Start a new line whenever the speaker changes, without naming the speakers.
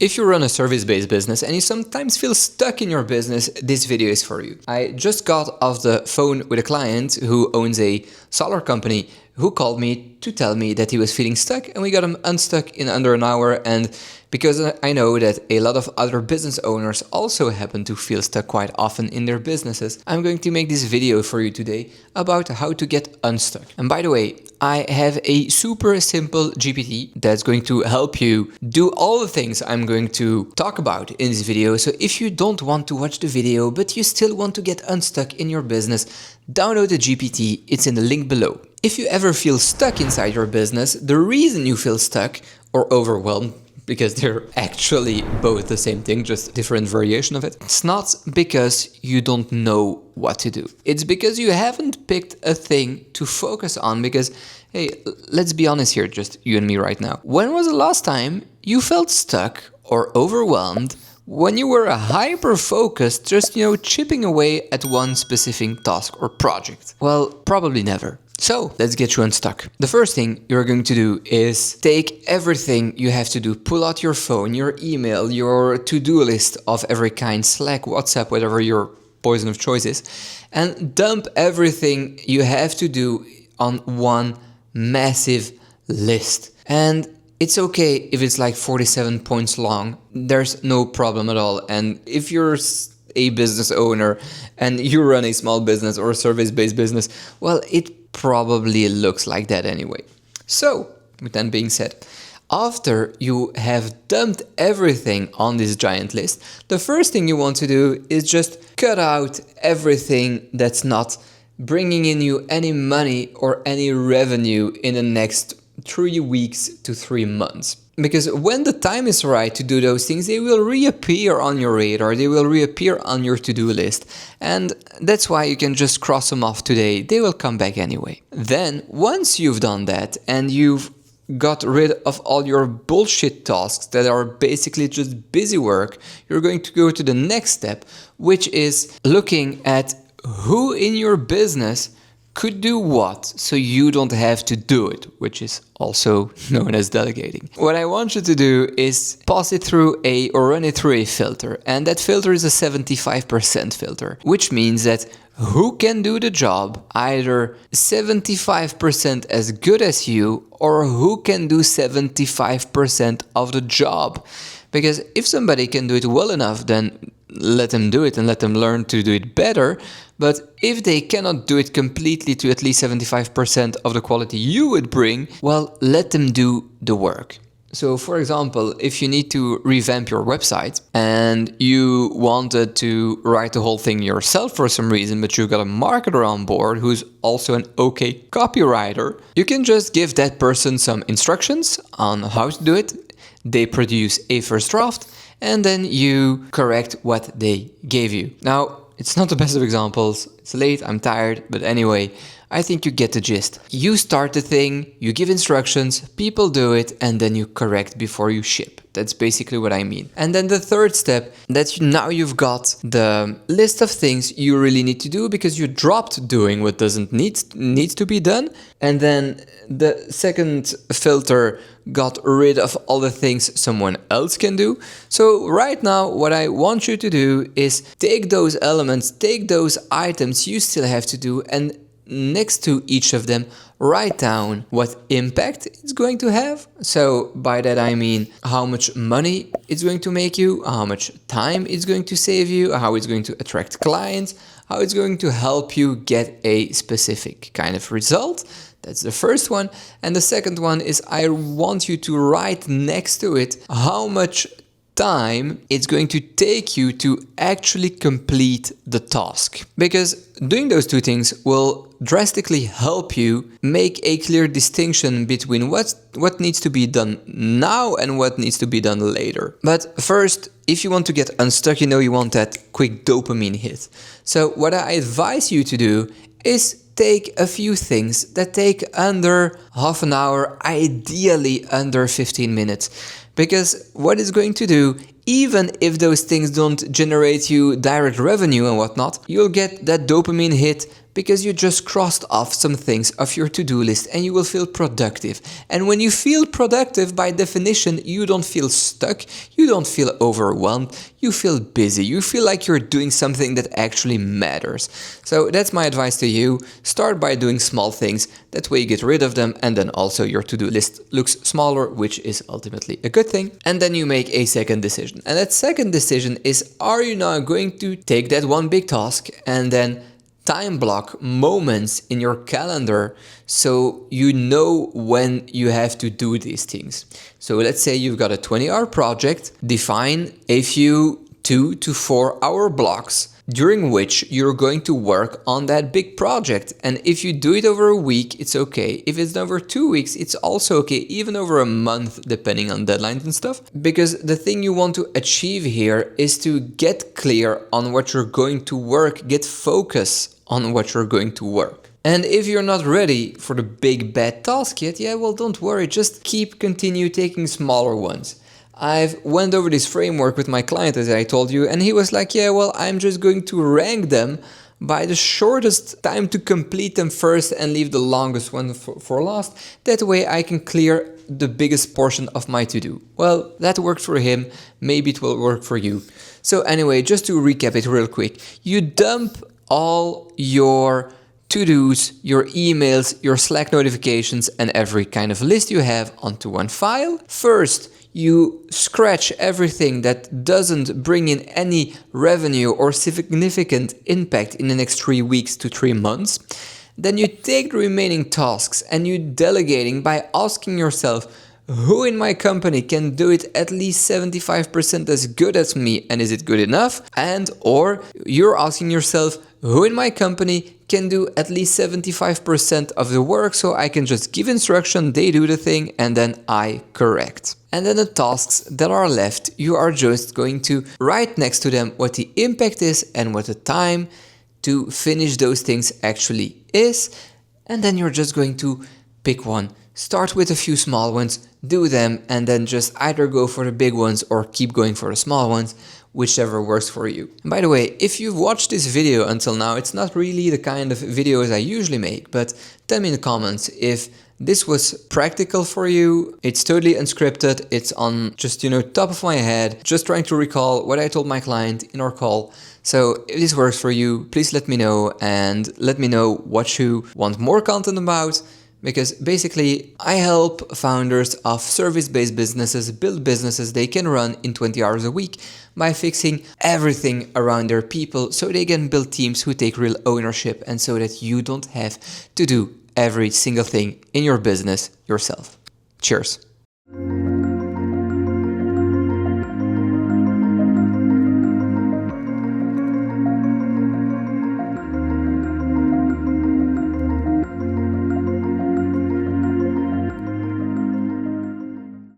If you run a service-based business and you sometimes feel stuck in your business, this video is for you. I just got off the phone with a client who owns a solar company who called me to tell me that he was feeling stuck, and we got him unstuck in under an hour. And because I know that a lot of other business owners also happen to feel stuck quite often in their businesses, I'm going to make this video for you today about how to get unstuck. And by the way, I have a super simple GPT that's going to help you do all the things I'm going to talk about in this video. So if you don't want to watch the video, but you still want to get unstuck in your business, download the GPT, it's in the link below. If you ever feel stuck inside your business, the reason you feel stuck or overwhelmed, because they're actually both the same thing, just different variation of it. It's not because you don't know what to do. It's because you haven't picked a thing to focus on, because, hey, let's be honest here, just you and me right now. When was the last time you felt stuck or overwhelmed when you were hyper-focused, just, chipping away at one specific task or project? Well, probably never. So let's get you unstuck. The first thing you're going to do is take everything you have to do, pull out your phone, your email, your to-do list of every kind, Slack, WhatsApp, whatever your poison of choice is, and dump everything you have to do on one massive list. And it's okay if it's like 47 points long. There's no problem at all. And if you're a business owner and you run a small business or a service-based business, well, it probably looks like that anyway. So, with that being said, after you have dumped everything on this giant list, the first thing you want to do is just cut out everything that's not bringing in you any money or any revenue in the next 3 weeks to 3 months. Because when the time is right to do those things, they will reappear on your radar, they will reappear on your to-do list. And that's why you can just cross them off today, they will come back anyway. Then, once you've done that and you've got rid of all your bullshit tasks that are basically just busy work, you're going to go to the next step, which is looking at who in your business could do what, so you don't have to do it, which is also known as delegating. What I want you to do is pass it through or run it through a filter, and that filter is a 75% filter, which means that who can do the job either 75% as good as you, or who can do 75% of the job. Because if somebody can do it well enough, then let them do it and let them learn to do it better. But if they cannot do it completely to at least 75% of the quality you would bring, well, let them do the work. So for example, if you need to revamp your website and you wanted to write the whole thing yourself for some reason, but you got a marketer on board who's also an okay copywriter, you can just give that person some instructions on how to do it. They produce a first draft, and then you correct what they gave you. Now, it's not the best of examples, it's late, I'm tired, but anyway, I think you get the gist. You start the thing, you give instructions, people do it, and then you correct before you ship. That's basically what I mean. And then the third step, that now you've got the list of things you really need to do because you dropped doing what doesn't need to be done. And then the second filter got rid of all the things someone else can do. So right now, what I want you to do is take those elements, take those items you still have to do, and next to each of them, write down what impact it's going to have. So by that I mean how much money it's going to make you, how much time it's going to save you, how it's going to attract clients, how it's going to help you get a specific kind of result. That's the first one. And the second one is I want you to write next to it how much time it's going to take you to actually complete the task. Because doing those two things will drastically help you make a clear distinction between what needs to be done now and what needs to be done later. But first, if you want to get unstuck, you want that quick dopamine hit. So what I advise you to do is take a few things that take under half an hour, ideally under 15 minutes. Because what it's going to do, even if those things don't generate you direct revenue and whatnot, you'll get that dopamine hit because you just crossed off some things off your to-do list and you will feel productive. And when you feel productive, by definition, you don't feel stuck, you don't feel overwhelmed, you feel busy, you feel like you're doing something that actually matters. So that's my advice to you. Start by doing small things, that way you get rid of them, and then also your to-do list looks smaller, which is ultimately a good thing. And then you make a second decision. And that second decision is, are you now going to take that one big task and then time block moments in your calendar so you know when you have to do these things. So let's say you've got a 20-hour project, define a few 2 to 4 hour blocks during which you're going to work on that big project. And if you do it over a week, it's okay. If it's over 2 weeks, it's also okay, even over a month, depending on deadlines and stuff. Because the thing you want to achieve here is to get clear on what you're going to work, get focus on what you're going to work. And if you're not ready for the big bad task yet, yeah, well, don't worry, just continue taking smaller ones. I've went over this framework with my client, as I told you, and he was like, yeah, well, I'm just going to rank them by the shortest time to complete them first and leave the longest one for last. That way I can clear the biggest portion of my to-do. Well, that worked for him, maybe it will work for you. So anyway, just to recap it real quick, you dump all your to-dos, your emails, your Slack notifications, and every kind of list you have onto one file. First, you scratch everything that doesn't bring in any revenue or significant impact in the next 3 weeks to 3 months. Then you take the remaining tasks and you delegating by asking yourself, who in my company can do it at least 75% as good as me, and is it good enough? And or you're asking yourself, who in my company can do at least 75% of the work, so I can just give instruction, they do the thing, and then I correct. And then the tasks that are left, you are just going to write next to them what the impact is and what the time to finish those things actually is. And then you're just going to pick one. Start with a few small ones, do them, and then just either go for the big ones or keep going for the small ones, whichever works for you. And by the way, if you've watched this video until now, it's not really the kind of videos I usually make, but tell me in the comments if this was practical for you. It's totally unscripted, it's on just, top of my head, just trying to recall what I told my client in our call. So if this works for you, please let me know, and let me know what you want more content about. Because basically, I help founders of service-based businesses build businesses they can run in 20 hours a week by fixing everything around their people so they can build teams who take real ownership, and so that you don't have to do every single thing in your business yourself. Cheers.